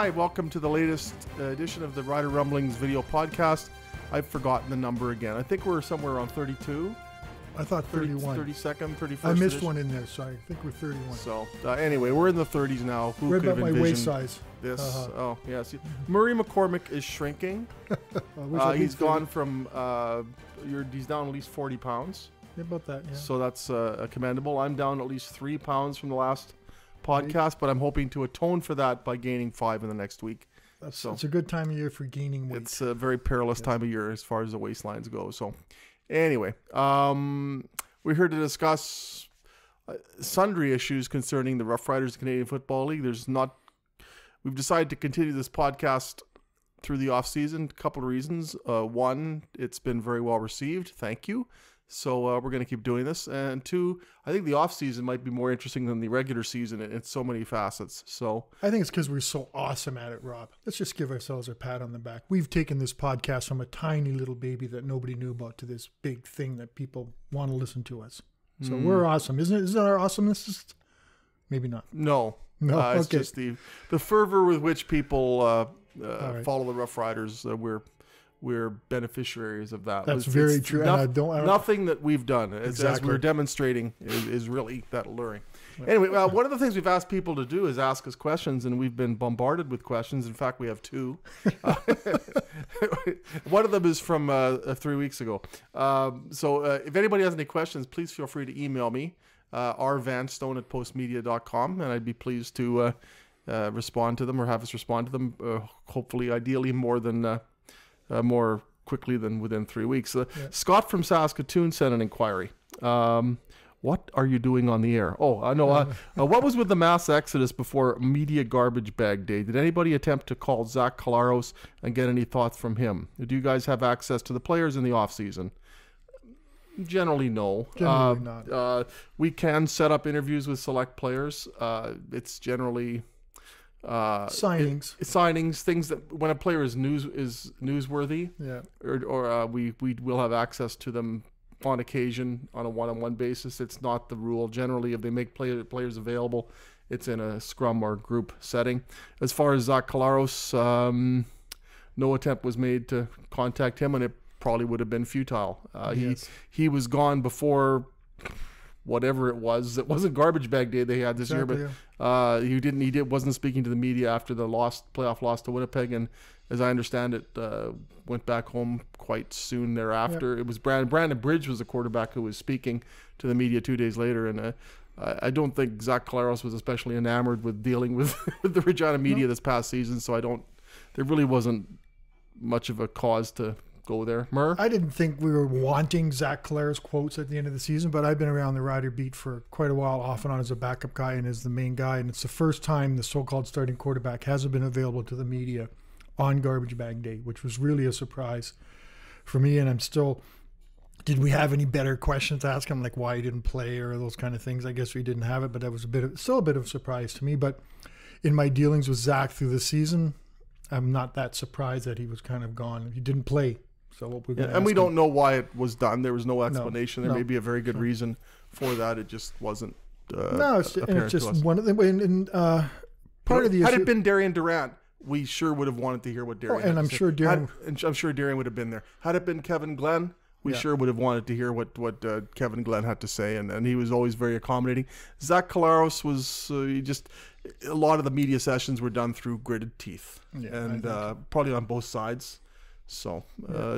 Hi, welcome to the latest edition of the Rider Rumblings video podcast. I've forgotten the number again. I think we're somewhere around 32. I thought 31. 32nd, 31st. I missed edition. one in there, so I think we're 31. So anyway, we're in the 30s now. Who We're could about have my waist envisioned size. this? Oh, yes. Murray McCormick is shrinking. He's gone from, he's down at least 40 pounds. Yeah, about that, yeah. So that's commendable. I'm down at least 3 pounds from the last podcast, but I'm hoping to atone for that by gaining 5 in the next week. It's a good time of year for gaining weight. It's a very perilous time of year as far as the waistlines go. So anyway, we're here to discuss sundry issues concerning the Rough Riders Canadian Football League. We've decided to continue this podcast through the off season. A couple of reasons. One, it's been very well received. Thank you. So we're going to keep doing this. And two, I think the off season might be more interesting than the regular season in so many facets. So I think it's because we're so awesome at it, Rob. Let's just give ourselves a pat on the back. We've taken this podcast from a tiny little baby that nobody knew about to this big thing that people want to listen to us. So we're awesome. Isn't our awesomeness just, maybe not? No. It's just the fervor with which people follow the Rough Riders. We're beneficiaries of that. That's very true. Nothing that we've done, as we're demonstrating, is really that alluring. Anyway, one of the things we've asked people to do is ask us questions, and we've been bombarded with questions. In fact, we have 2. One of them is from 3 weeks ago. So if anybody has any questions, please feel free to email me, rvanstone@postmedia.com, and I'd be pleased to respond to them or have us respond to them, hopefully, ideally, more quickly than within 3 weeks. Scott from Saskatoon sent an inquiry. What are you doing on the air? What was with the mass exodus before media garbage bag day? Did anybody attempt to call Zac Clarence and get any thoughts from him? Do you guys have access to the players in the off season? Generally, no. Generally not. We can set up interviews with select players. It's generally signings, things that when a player is newsworthy, or we will have access to them on occasion on a one-on-one basis. It's not the rule. Generally, if they make players available, it's in a scrum or group setting. As far as Zac Clarence, no attempt was made to contact him, and it probably would have been futile. He was gone before whatever it was. It wasn't garbage bag day they had this year, but he wasn't speaking to the media after the playoff loss to Winnipeg, and as I understand it, went back home quite soon thereafter. It was Brandon Bridge was the quarterback who was speaking to the media 2 days later, and I don't think Zac Clarence was especially enamored with dealing with the Regina media this past season, so there really wasn't much of a cause to go there. Murr? I didn't think we were wanting Zac Clarence quotes at the end of the season, but I've been around the Rider beat for quite a while, off and on as a backup guy and as the main guy, and it's the first time the so-called starting quarterback hasn't been available to the media on garbage bag day, which was really a surprise for me. And I'm still, did we have any better questions to ask him, like why he didn't play or those kind of things? I guess we didn't have it, but that was still a bit of a surprise to me. But in my dealings with Zac through the season, I'm not that surprised that he was kind of gone. He didn't play. So what we're and we don't know why it was done. There was no explanation. There may be a very good reason for that. It just wasn't. It's just one of them. Part of the had issue, it been Darian Durant, we sure would have wanted to hear what Darian. And I'm sure Darian would have been there. Had it been Kevin Glenn, we sure would have wanted to hear what Kevin Glenn had to say, and he was always very accommodating. Zac Clarence was a lot of the media sessions were done through gritted teeth, and probably on both sides. So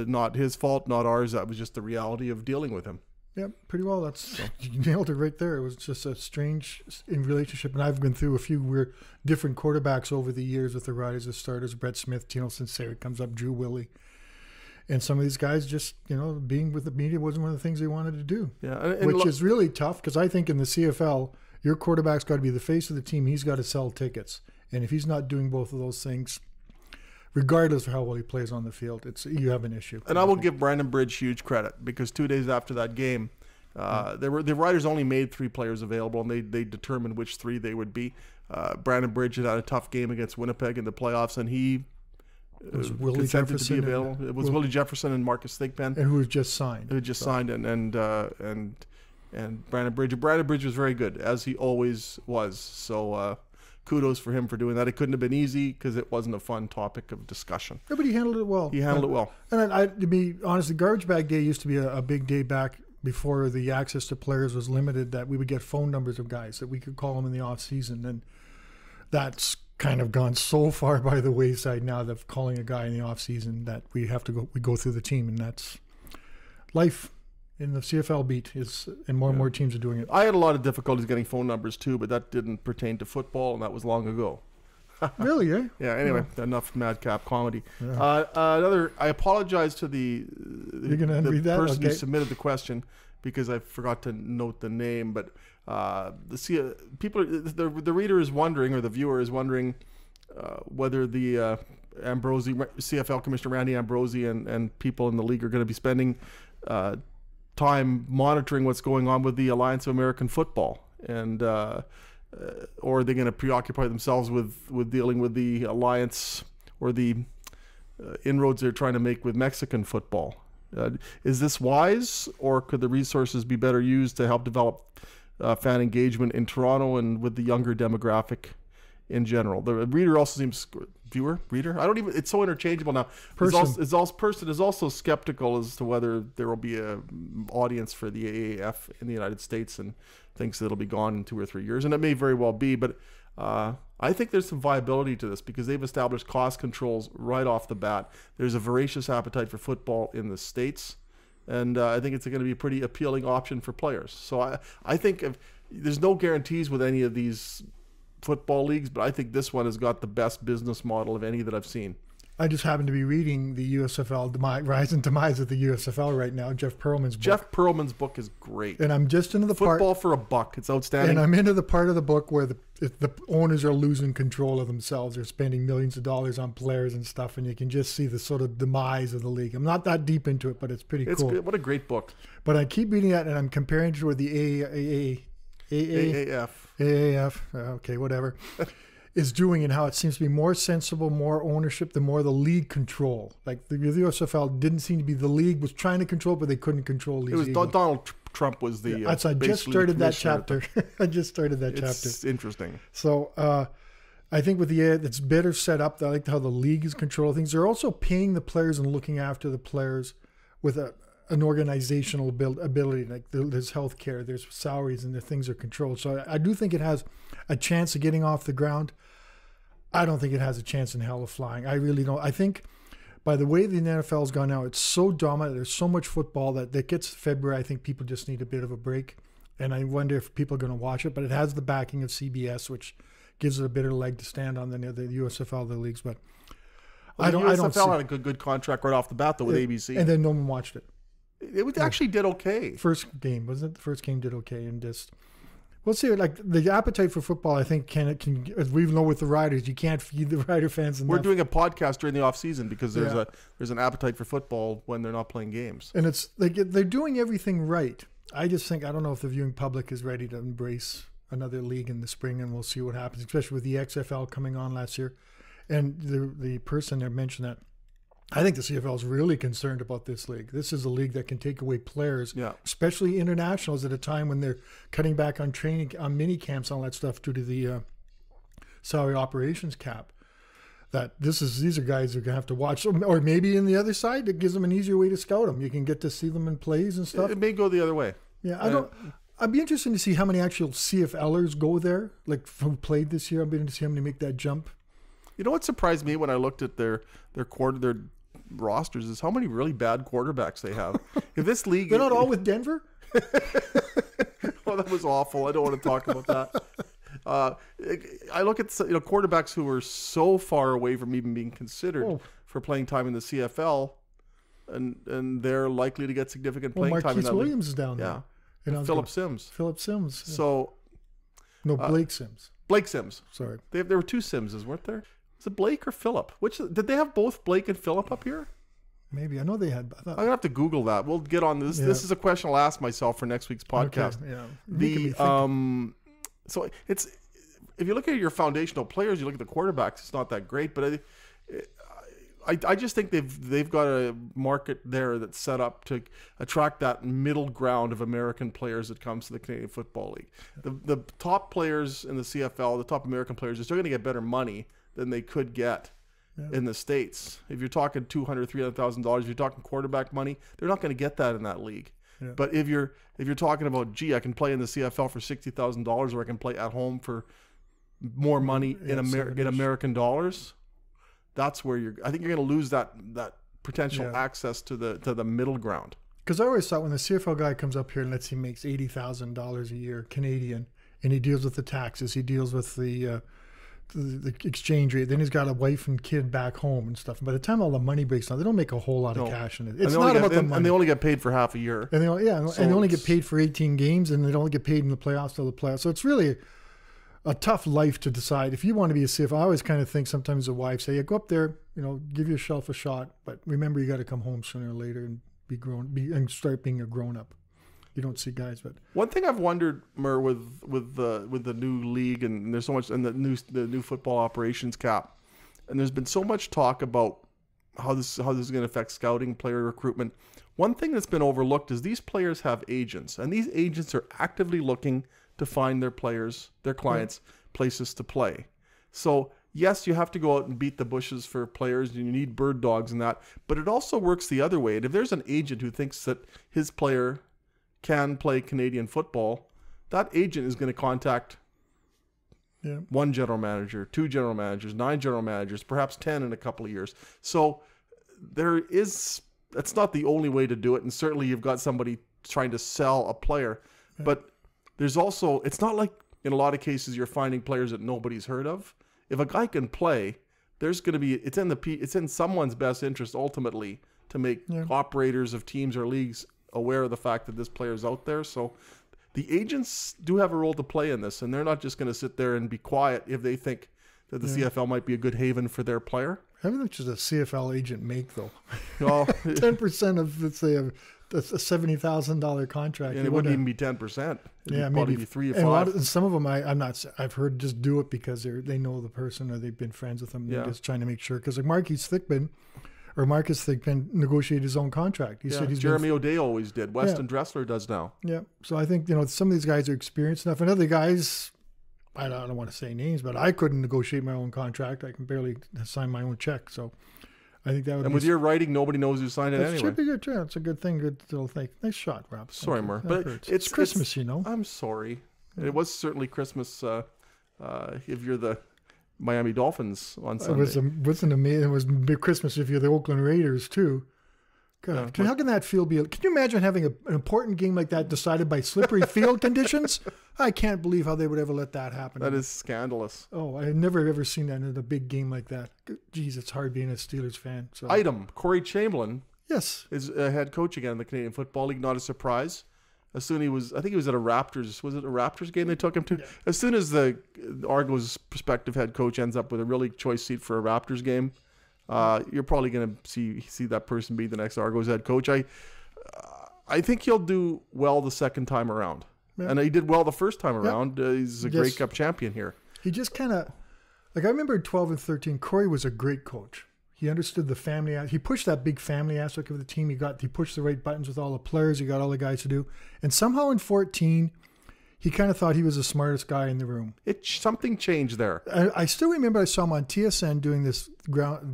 not his fault, not ours. That was just the reality of dealing with him. Yeah, pretty well. You nailed it right there. It was just a strange relationship, and I've been through a few weird different quarterbacks over the years with the Riders as starters. Brett Smith, Tino Sincere comes up, Drew Willie. And some of these guys just, being with the media wasn't one of the things they wanted to do. Yeah, which is really tough, because I think in the CFL, your quarterback's got to be the face of the team. He's got to sell tickets. And if he's not doing both of those things, regardless of how well he plays on the field, you have an issue. And I will give Brandon Bridge huge credit, because 2 days after that game, the Riders only made 3 players available, and they determined which 3 they would be. Brandon Bridge had a tough game against Winnipeg in the playoffs, and he Willie Jefferson to be available. It was Willie Jefferson and Marcus Thigpen, and who was just signed. And Brandon Bridge. Brandon Bridge was very good, as he always was. So kudos for him for doing that. It couldn't have been easy because it wasn't a fun topic of discussion. Yeah, but he handled it well. He handled it well. And to be honest, the garbage bag day used to be a big day back before the access to players was limited, that we would get phone numbers of guys that we could call them in the off season. And that's kind of gone so far by the wayside now that calling a guy in the off season that we go through the team, and that's life in the CFL beat and more and more teams are doing it. I had a lot of difficulties getting phone numbers too, but that didn't pertain to football, and that was long ago. Really, eh? Yeah, anyway, enough madcap comedy. Yeah. I apologize to the person who submitted the question because I forgot to note the name, but the reader is wondering, or the viewer is wondering, whether the CFL Commissioner Randy Ambrosie and people in the league are going to be spending time monitoring what's going on with the Alliance of American Football, and or are they going to preoccupy themselves with dealing with the alliance or the inroads they're trying to make with Mexican football? Is this wise, or could the resources be better used to help develop fan engagement in Toronto and with the younger demographic in general? The reader also seems reader. I don't even. It's so interchangeable now. Person is also skeptical as to whether there will be a audience for the AAF in the United States, and thinks that it'll be gone in 2 or 3 years, and it may very well be. But I think there's some viability to this because they've established cost controls right off the bat. There's a voracious appetite for football in the States, and I think it's going to be a pretty appealing option for players. So I think there's no guarantees with any of these football leagues, but I think this one has got the best business model of any that I've seen. I just happen to be reading the USFL rise and demise of the USFL right now. Jeff Pearlman's book. Jeff Pearlman's book is great, and I'm just into the football for a buck. It's outstanding, and I'm into the part of the book where the owners are losing control of themselves. They're spending millions of dollars on players and stuff, and you can just see the sort of demise of the league. I'm not that deep into it, but it's pretty cool. What a great book! But I keep reading that, and I'm comparing it with the AAF, okay, whatever, is doing, and how it seems to be more sensible, more ownership, the more the league control. Like the USFL didn't seem to be, the league was trying to control, but they couldn't control these. It was Donald Trump was the. I just started that chapter. I just started that chapter. It's interesting. So I think with it's better set up. I like how the league is controlling things. They're also paying the players and looking after the players with an organizational ability. Like there's health care, there's salaries, and the things are controlled. So I do think it has a chance of getting off the ground. I don't think it has a chance in hell of flying. I really don't. I think by the way the NFL's gone now, it's so dominant. There's so much football that gets February. I think people just need a bit of a break. And I wonder if people are going to watch it. But it has the backing of CBS, which gives it a better leg to stand on than the USFL, the leagues. But I don't. USFL had a good contract right off the bat though with ABC, and then no one watched it. It actually did okay. First game, wasn't it? The first game did okay, and just we'll see. Like the appetite for football, I think can as we know with the Riders, you can't feed the Rider fans enough. We're doing a podcast during the off season because there's an appetite for football when they're not playing games, and it's like they're doing everything right. I just think I don't know if the viewing public is ready to embrace another league in the spring, and we'll see what happens, especially with the XFL coming on last year, and the person that mentioned that. I think the CFL is really concerned about this league. This is a league that can take away players, especially internationals, at a time when they're cutting back on training, on mini camps, all that stuff due to the salary operations cap. That these are guys who are going to have to watch, or maybe in the other side, it gives them an easier way to scout them. You can get to see them in plays and stuff. It may go the other way. Yeah, I'd be interested to see how many actual CFLers go there, like who played this year. I'd be interested to see how many make that jump. You know what surprised me when I looked at their rosters is how many really bad quarterbacks they have. If this league, they're not all with Denver. Oh, that was awful. I don't want to talk about that. I look at quarterbacks who are so far away from even being considered for playing time in the CFL, and they're likely to get significant playing time. Marquise Williams is down there. And Philip Sims. Philip Sims. Yeah. So, Blake Sims. Blake Sims. Sorry, there were two Simses, weren't there? Is it Blake or Philip? Which did they have both Blake and Philip up here? Maybe. I know they had. I'm gonna have to Google that. We'll get on this. Yeah. This is a question I'll ask myself for next week's podcast. Okay. Yeah. So it's if you look at your foundational players, you look at the quarterbacks. It's not that great, but I just think they've got a market there that's set up to attract that middle ground of American players that comes to the Canadian Football League. The top players in the CFL, the top American players, are still going to get better money than they could get in the States. If you're talking $200,000, $300,000, if you're talking quarterback money, they're not going to get that in that league. Yeah. But if you're talking about, gee, I can play in the CFL for $60,000, or I can play at home for more money in American dollars, that's where I think you're going to lose that potential access to the middle ground. Because I always thought when the CFL guy comes up here and let's say he makes $80,000 a year Canadian, and he deals with the taxes, he deals with the exchange rate, then he's got a wife and kid back home and stuff. By the time all the money breaks down, they don't make a whole lot of cash in it. It's not about the money. And they only get paid for half a year. And they only get paid for 18 games, and they don't get paid in the playoffs till the playoffs. So it's really a tough life to decide. If you want to be a CFL, I always kind of think sometimes the wives say, go up there, give yourself a shot, but remember you got to come home sooner or later and and start being a grown up. You don't see guys, but one thing I've wondered, Mur, with the new league, and there's so much, and the new football operations cap, and there's been so much talk about how this is going to affect scouting, player recruitment. One thing that's been overlooked is these players have agents, and these agents are actively looking to find their players, their clients, places to play. So yes, you have to go out and beat the bushes for players, and you need bird dogs and that, but it also works the other way. And if there's an agent who thinks that his player can play Canadian football, that agent is going to contact one general manager, 2 general managers, 9 general managers, perhaps 10 in a couple of years. So that's not the only way to do it. And certainly you've got somebody trying to sell a player, but there's also, it's not like in a lot of cases you're finding players that nobody's heard of. If a guy can play, there's going to be, it's in someone's best interest ultimately to make operators of teams or leagues aware of the fact that this player's out there. So the agents do have a role to play in this, and they're not just going to sit there and be quiet if they think that the CFL might be a good haven for their player. How much does a CFL agent make, though? Well, 10% of, let's say, a $70,000 contract. And it wouldn't even be 10%. It'd probably be 3 or 5. And some of them, I've heard just do it because they know the person or they've been friends with them. They're just trying to make sure. Because like Marcus Thigpen negotiated his own contract. He said Jeremy O'Day always did. Weston Dressler does now. Yeah. So I think, some of these guys are experienced enough. And other guys, I don't want to say names, but I couldn't negotiate my own contract. I can barely sign my own check. So I think that would with your writing, nobody knows who signed it anyway. It should be good. Yeah, it's a good thing. Good little thing. Nice shot, Rob. Sorry, Mur. But it's Christmas, I'm sorry. Yeah. It was certainly Christmas if you're the Miami Dolphins on Sunday. It wasn't amazing. It was big Christmas if you're the Oakland Raiders, too. God, how can that feel? Can you imagine having an important game like that decided by slippery field conditions? I can't believe how they would ever let that happen. That is scandalous. Oh, I've never ever seen that in a big game like that. Jeez, it's hard being a Steelers fan. So. Cory Chamberlain. Yes. Is a head coach again in the Canadian Football League. Not a surprise. As soon I think he was at a Raptors. Was it a Raptors game they took him to? Yeah. As soon as the Argos prospective head coach ends up with a really choice seat for a Raptors game, you're probably going to see that person be the next Argos head coach. I think he'll do well the second time around. Yeah. And he did well the first time around. He's a Grey Cup champion here. He just kind of, I remember 12 and 13, Cory was a great coach. He understood the family. He pushed that big family aspect of the team. He pushed the right buttons with all the players. He got all the guys to do. And somehow in 14, he kind of thought he was the smartest guy in the room. Something changed there. I still remember I saw him on TSN doing this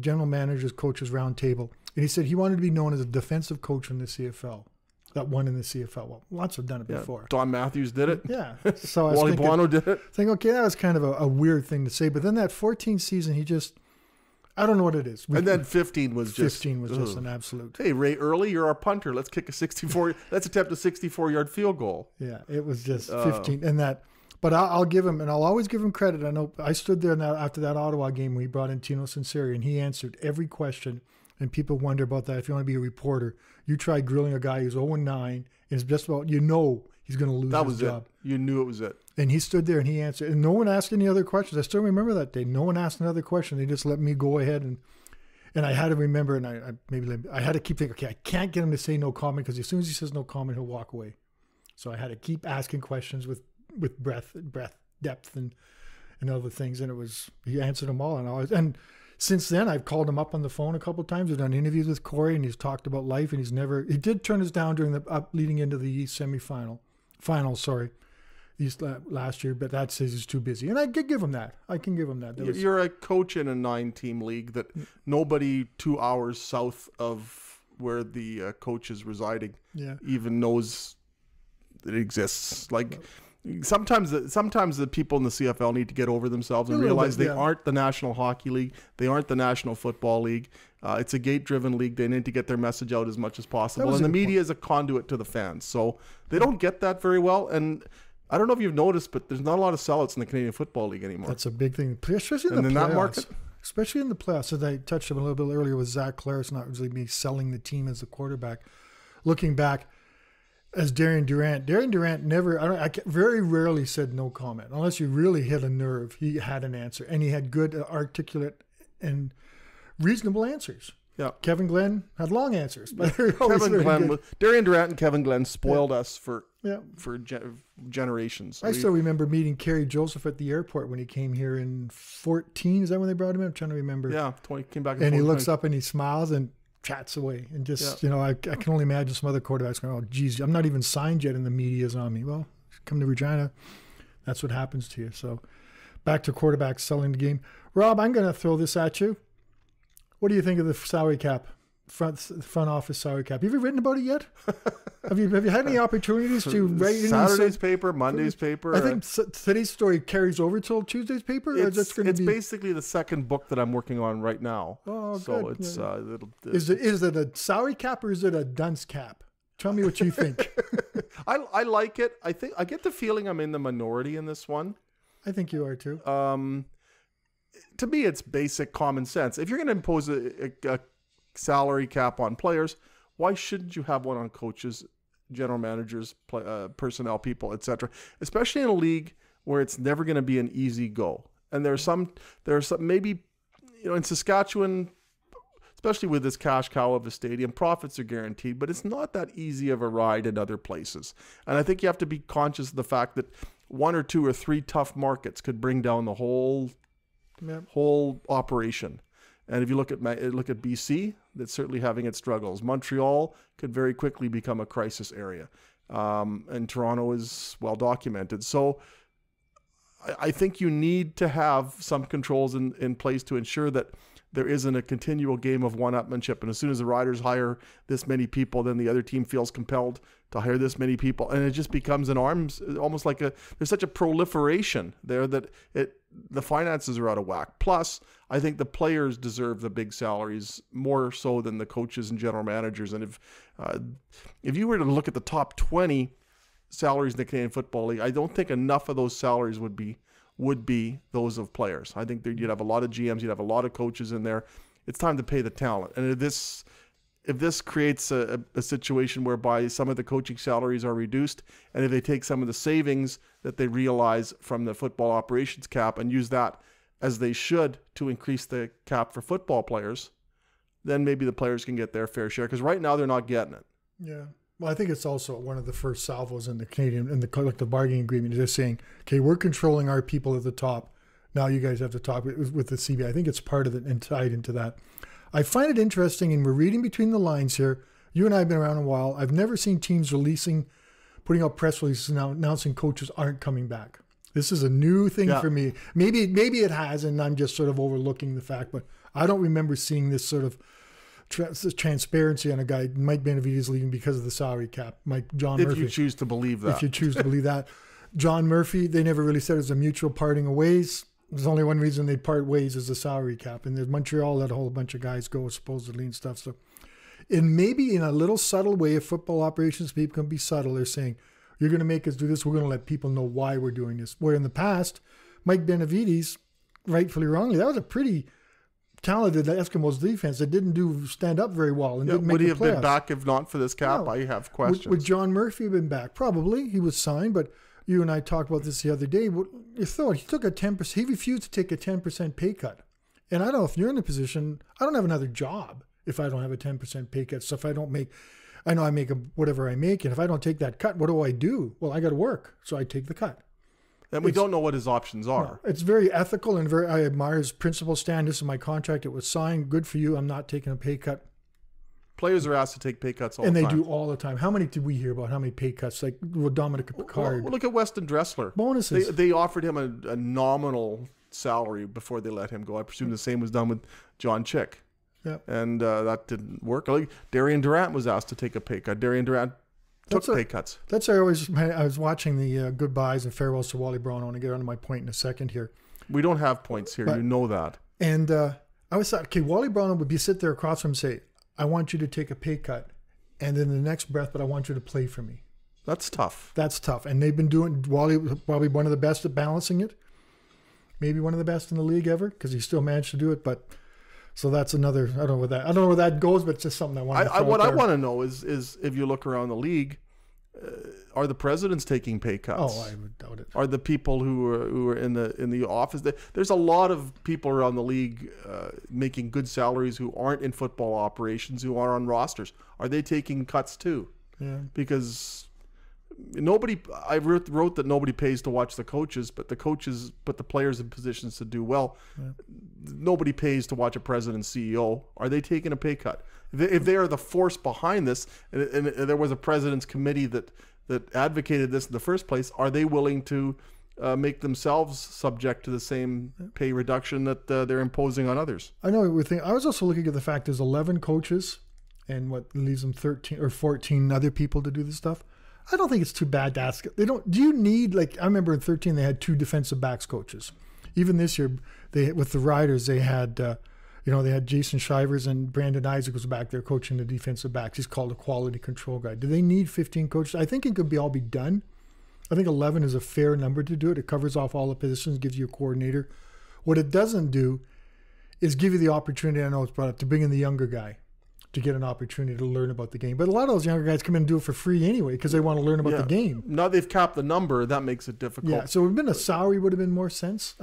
general managers, coaches round table. And he said he wanted to be known as a defensive coach in the CFL. That won in the CFL. Well, lots have done it before. Don Matthews did it. Yeah. So I was Wally Buono did it. Okay, that was kind of a weird thing to say. But then that 14 season, he just... I don't know what it is. And then 15 was just an absolute. Hey, Ray Early, you're our punter. Let's kick let's attempt a 64-yard field goal. Yeah, it was just 15. And that, but I'll give him, and I'll always give him credit. I know I stood there after that Ottawa game when he brought in Tino Sinceri, and he answered every question. And people wonder about that. If you want to be a reporter, you try grilling a guy who's 0-9, and it's just about, he's going to lose his job. That was it. You knew it was it. And he stood there and he answered. And no one asked any other questions. I still remember that day. No one asked another question. They just let me go ahead. And I had to remember, and I had to keep thinking, okay, I can't get him to say no comment because as soon as he says no comment, he'll walk away. So I had to keep asking questions with breath, depth, and other things. And he answered them all. And since then, I've called him up on the phone a couple of times. We've done interviews with Cory, and he's talked about life, and he did turn us down during the leading into the East East last year, but that says he's too busy. And I could give him that. You're a coach in a 9-team league that nobody 2 hours south of where the coach is residing even knows that it exists. Like, sometimes the people in the CFL need to get over themselves and realize they aren't the National Hockey League. They aren't the National Football League. It's a gate-driven league. They need to get their message out as much as possible. And the media is a conduit to the fans. So they don't get that very well. And I don't know if you've noticed, but there's not a lot of sellouts in the Canadian Football League anymore. That's a big thing, especially in the playoffs. That market? Especially in the playoffs. As I touched on a little bit earlier with Zac Clarence, not really me selling the team as a quarterback. Looking back, as Darian Durant never, very rarely said no comment. Unless you really hit a nerve, he had an answer. And he had good, articulate, and reasonable answers. Yeah. Kevin Glenn had long answers. But Darian Durant and Kevin Glenn spoiled us for generations. I still remember meeting Cory Jones at the airport when he came here in 2014. Is that when they brought him in? I'm trying to remember. Yeah, 20 came back. And he looks up and he smiles and chats away. And just, I can only imagine some other quarterbacks going, oh, geez, I'm not even signed yet and the media's on me. Well, come to Regina. That's what happens to you. So back to quarterbacks selling the game. Rob, I'm going to throw this at you. What do you think of the salary cap, front office salary cap? Have you written about it yet? have you had any opportunities to write in Saturday's paper, Monday's paper? I think today's story carries over till Tuesday's paper. It's basically the second book that I'm working on right now. Oh, so good. It's is it a salary cap or is it a dunce cap? Tell me what you think. I like it. I get the feeling I'm in the minority in this one. I think you are too. To me, it's basic common sense. If you're going to impose a salary cap on players, why shouldn't you have one on coaches, general managers, personnel people, etc.? Especially in a league where it's never going to be an easy go. And there's some maybe, in Saskatchewan, especially with this cash cow of a stadium, profits are guaranteed, but it's not that easy of a ride in other places. And I think you have to be conscious of the fact that 1 or 2 or 3 tough markets could bring down the whole operation. And if you look at BC, that's certainly having its struggles. Montreal could very quickly become a crisis area, and Toronto is well documented. So I think you need to have some controls in place to ensure that there isn't a continual game of one-upmanship. And as soon as the Riders hire this many people, then the other team feels compelled to hire this many people. And it just becomes an arms, almost like there's such a proliferation there that the finances are out of whack. Plus, I think the players deserve the big salaries more so than the coaches and general managers. And if you were to look at the top 20 salaries in the Canadian Football League, I don't think enough of those salaries would be those of players. I think you'd have a lot of GMs, you'd have a lot of coaches in there. It's time to pay the talent. And if this creates a situation whereby some of the coaching salaries are reduced, and if they take some of the savings that they realize from the football operations cap and use that as they should to increase the cap for football players, then maybe the players can get their fair share. Because right now they're not getting it. Yeah. Well, I think it's also one of the first salvos in the collective bargaining agreement. They're saying, okay, we're controlling our people at the top. Now you guys have to talk with the CBA. I think it's part of it and tied into that. I find it interesting, and we're reading between the lines here. You and I have been around a while. I've never seen teams putting out press releases now announcing coaches aren't coming back. This is a new thing for me. Maybe it has, and I'm just sort of overlooking the fact, but I don't remember seeing this sort of transparency on a guy. Mike Benavides leaving because of the salary cap. John Murphy. If you choose to believe that. If you choose to believe that. John Murphy, they never really said it was a mutual parting of ways. There's only one reason they part ways is the salary cap. And there's Montreal let a whole bunch of guys go supposedly and stuff. So, and maybe in a little subtle way, if football operations people can be subtle, they're saying, you're going to make us do this. We're going to let people know why we're doing this. Where in the past, Mike Benavides, rightfully or wrongly, that was a pretty talented Eskimos defense that didn't stand up very well and didn't make the playoffs. Would he have been back if not for this cap? No. I have questions. Would John Murphy have been back? Probably. He was signed, but you and I talked about this the other day. You thought he took a 10%. He refused to take a 10% pay cut. And I don't know if you're in a position. I don't have another job if I don't have a 10% pay cut. So if I don't make, I know I make whatever I make, and if I don't take that cut, what do I do? Well, I got to work, so I take the cut. And we don't know what his options are. No, it's very ethical and I admire his principle stand. This is my contract. It was signed. Good for you. I'm not taking a pay cut. Players are asked to take pay cuts all the time. And they do all the time. How many did we hear about? How many pay cuts? Like Dominic Picard. Well, look at Weston Dressler. Bonuses. They offered him a nominal salary before they let him go. I presume the same was done with John Chick. Yeah. And that didn't work. Like Darian Durant was asked to take a pay cut. Darian Durant took pay cuts. That's I was watching the goodbyes and farewells to Wally Buono. I want to get on to my point in a second here. We don't have points here. You know that. And I always thought, okay, Wally Buono would sit there across from him and say, I want you to take a pay cut. And then the next breath, but I want you to play for me. That's tough. That's tough. And they've been doing, Wally probably one of the best at balancing it. Maybe one of the best in the league ever, because he still managed to do it. But so that's another, I don't know where that goes, but it's just something I want to What I want to know is if you look around the league, are the presidents taking pay cuts? Oh, I would doubt it. Are the people who are in the office? There's a lot of people around the league making good salaries who aren't in football operations, who are on rosters. Are they taking cuts too? Yeah. Because I wrote that nobody pays to watch the coaches, but the coaches put the players in positions to do well. Yeah. Nobody pays to watch a president and CEO. Are they taking a pay cut? If they are the force behind this, and there was a president's committee that advocated this in the first place, are they willing to make themselves subject to the same pay reduction that they're imposing on others? I know. I was also looking at the fact there's 11 coaches, and what leaves them 13 or 14 other people to do this stuff. I don't think it's too bad to ask. They don't. Do you need, like, I remember in 2013 they had 2 defensive backs coaches. Even this year, with the Riders, they had, they had Jason Shivers and Brandon Isaac was back there coaching the defensive backs. He's called a quality control guy. Do they need 15 coaches? I think it could all be done. I think 11 is a fair number to do it. It covers off all the positions, gives you a coordinator. What it doesn't do is give you the opportunity, I know it's brought up, to bring in the younger guy to get an opportunity to learn about the game. But a lot of those younger guys come in and do it for free anyway because they want to learn about the game. Now they've capped the number. That makes it difficult. Yeah, so a salary would have been more sense.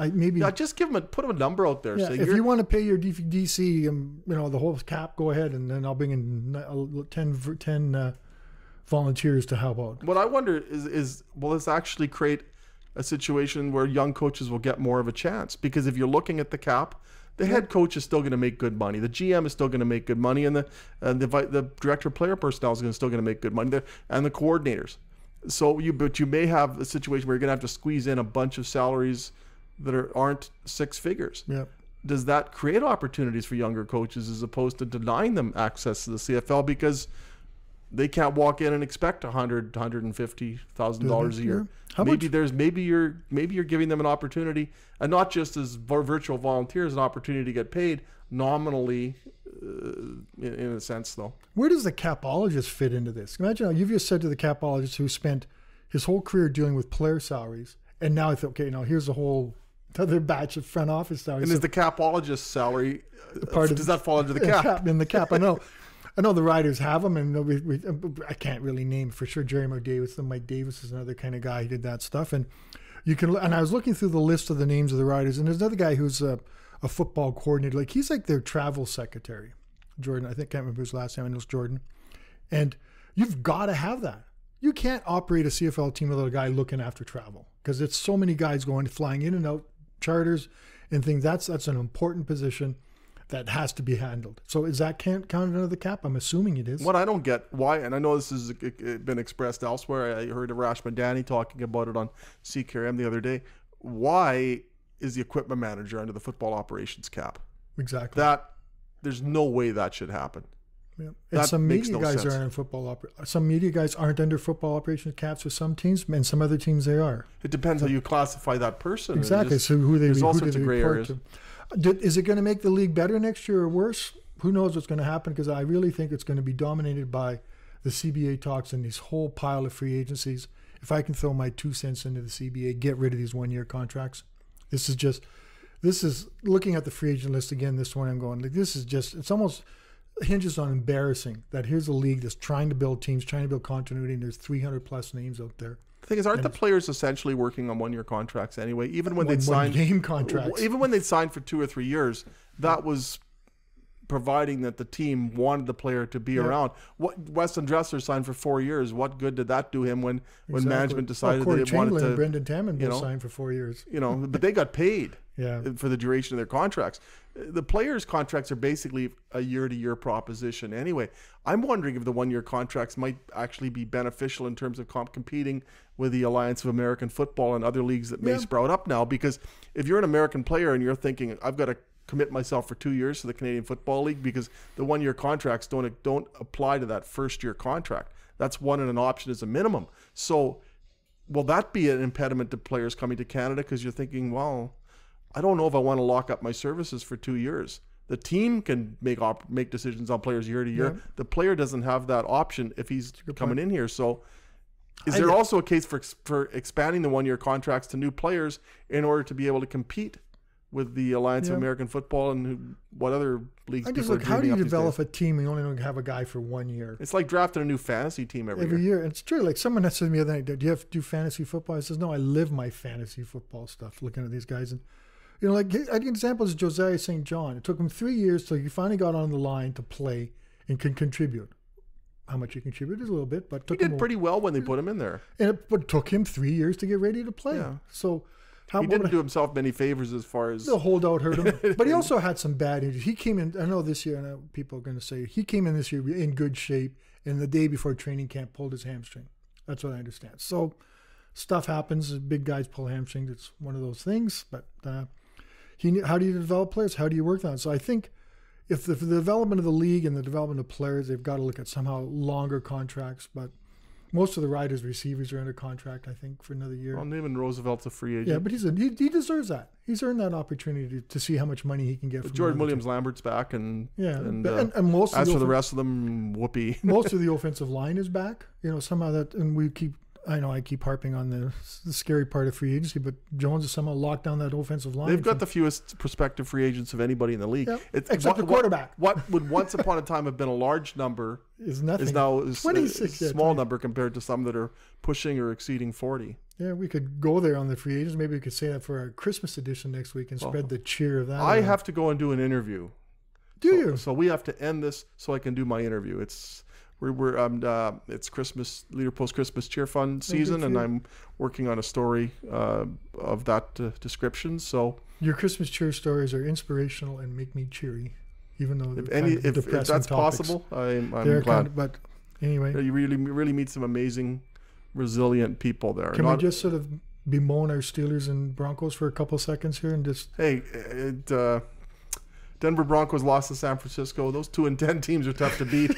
Just put them a number out there. Yeah, if you want to pay your DC, the whole cap, go ahead, and then I'll bring in 10 volunteers to help out. What I wonder is will this actually create a situation where young coaches will get more of a chance? Because if you're looking at the cap, the head coach is still going to make good money. The GM is still going to make good money, and the director of player personnel is still going to make good money, and the coordinators. So you may have a situation where you're going to have to squeeze in a bunch of salaries that aren't 6 figures. Yeah. Does that create opportunities for younger coaches as opposed to denying them access to the CFL because they can't walk in and expect $150,000 a year? Maybe you're giving them an opportunity, and not just as virtual volunteers, an opportunity to get paid nominally, in a sense, though. Where does the capologist fit into this? Imagine you've just said to the capologist who spent his whole career dealing with player salaries, and now I think, okay, now here's a whole other batch of front office salaries. And is the capologist salary does that fall under the cap? In the cap, I know. I know the Riders have them, and I can't really name for sure. Jerry McDavis, Mike Davis is another kind of guy who did that stuff. And I was looking through the list of the names of the Riders, and there's another guy who's a football coordinator. Like, he's like their travel secretary, Jordan. I can't remember his last name. I know it's Jordan. And you've got to have that. You can't operate a CFL team without a guy looking after travel, because it's so many guys flying in and out, charters and things. That's an important position that has to be handled. So is that counted under the cap? I'm assuming it is. What I don't get, why, and I know this has been expressed elsewhere. I heard Arash Madani talking about it on CKRM the other day. Why is the equipment manager under the football operations cap? Exactly. There's no way that should happen. Yeah. And some media guys aren't in football. Some media guys aren't under football operations caps with some teams, and some other teams they are. It depends how you classify that person. Exactly. So there's all sorts of gray areas. Is it going to make the league better next year or worse? Who knows what's going to happen? Because I really think it's going to be dominated by the CBA talks and this whole pile of free agencies. If I can throw my 2 cents into the CBA, get rid of these 1-year contracts. This is looking at the free agent list again this morning. I'm going, like, it's almost hinges on embarrassing that here's a league that's trying to build teams, trying to build continuity, and there's 300 plus names out there. The thing is, aren't the players essentially working on 1-year contracts anyway? Even when they signed game contracts, even when they signed for 2 or 3 years, that was providing that the team wanted the player to be around. What Weston Dressler signed for 4 years. What good did that do him when management decided Corey that it wanted to? And Brendan Tammond both signed for 4 years. But they got paid for the duration of their contracts. The players' contracts are basically a year-to-year proposition anyway. I'm wondering if the one-year contracts might actually be beneficial in terms of competing with the Alliance of American Football and other leagues that may sprout up now. Because if you're an American player and you're thinking, I've got to commit myself for 2 years to the Canadian Football League, because the one-year contracts don't apply to that first-year contract. That's one and an option as a minimum. So will that be an impediment to players coming to Canada? Because you're thinking, well, I don't know if I want to lock up my services for 2 years. The team can make decisions on players year to year. Yeah. The player doesn't have that option if he's coming in here. So is there also a case for expanding the one-year contracts to new players in order to be able to compete with the Alliance of American Football and what other leagues? How do you develop a team and you only don't have a guy for 1 year? It's like drafting a new fantasy team every year. It's true. Like someone that said to me the other night, do you have to do fantasy football? I says, no, I live my fantasy football stuff, looking at these guys. And like an example is Josiah St. John. It took him 3 years till he finally got on the line to play and can contribute. How much he contributed a little bit, but he did pretty well when they put him in there. And it took him 3 years to get ready to play. Yeah. So he didn't do himself many favors as far as the holdout hurt him. But he also had some bad injuries. He came in. I know this year, and people are going to say he came in this year in good shape, and the day before training camp pulled his hamstring. That's what I understand. So stuff happens. Big guys pull hamstrings. It's one of those things. But how do you develop players? How do you work on it? So I think if the development of the league and the development of players, they've got to look at somehow longer contracts. But most of the Riders receivers are under contract, I think, for another year. Well, Naaman Roosevelt's a free agent. Yeah, but he deserves that. He's earned that opportunity to see how much money he can get. But from Jordan Williams-Lambert's back, and most as for the rest of them, whoopee. Most of the offensive line is back. Somehow that, and I keep harping on the scary part of free agency, but Jones has somehow locked down that offensive line. They've got the fewest prospective free agents of anybody in the league. Yeah, except the quarterback. What would once upon a time have been a large number is nothing. Is now a small number compared to some that are pushing or exceeding 40. Yeah, we could go there on the free agents. Maybe we could say that for our Christmas edition next week and spread the cheer of that. I have to go and do an interview. So we have to end this so I can do my interview. It's Christmas, Leader Post Christmas Cheer Fund season, and I'm working on a story of that description. So your Christmas cheer stories are inspirational and make me cheery, even though if that's possible, I'm glad. But anyway, you really meet some amazing, resilient people there. Can we just sort of bemoan our Steelers and Broncos for a couple seconds here and just Denver Broncos lost to San Francisco. Those 2-10 teams are tough to beat.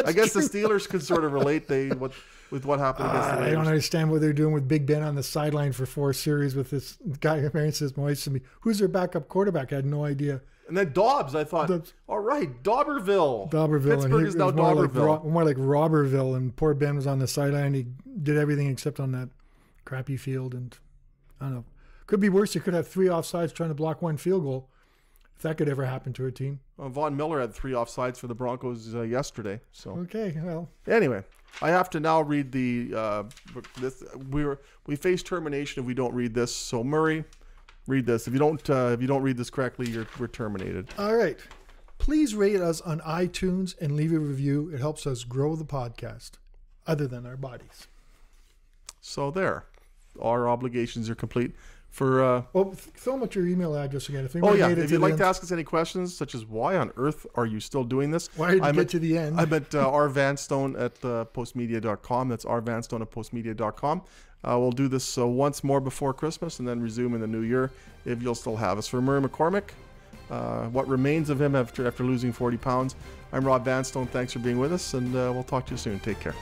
I guess true. The Steelers could sort of relate with what happened against the Raiders. I don't understand what they're doing with Big Ben on the sideline for 4 series with this guy. Marion says, my wife to me, who's their backup quarterback? I had no idea. And then Dobbs, I thought, all right, Dobberville. Pittsburgh is now Dobberville. More like Robberville, and poor Ben was on the sideline. He did everything except on that crappy field. And I don't know. Could be worse. You could have 3 offsides trying to block 1 field goal. If that could ever happen to a team. Von Miller had 3 offsides for the Broncos yesterday. So okay, well. Anyway, I have to now read we face termination if we don't read this. So Murray, read this. If you don't read this correctly, we're terminated. All right. Please rate us on iTunes and leave a review. It helps us grow the podcast, other than our bodies. So there, our obligations are complete. Throw them at your email address again. If you'd like to ask us any questions, such as why on earth are you still doing this? Why did you get to the end? I'm at rvanstone at postmedia.com. That's rvanstone at postmedia.com. We'll do this once more before Christmas and then resume in the new year if you'll still have us. For Murray McCormick, what remains of him after losing 40 pounds, I'm Rob Vanstone. Thanks for being with us, and we'll talk to you soon. Take care.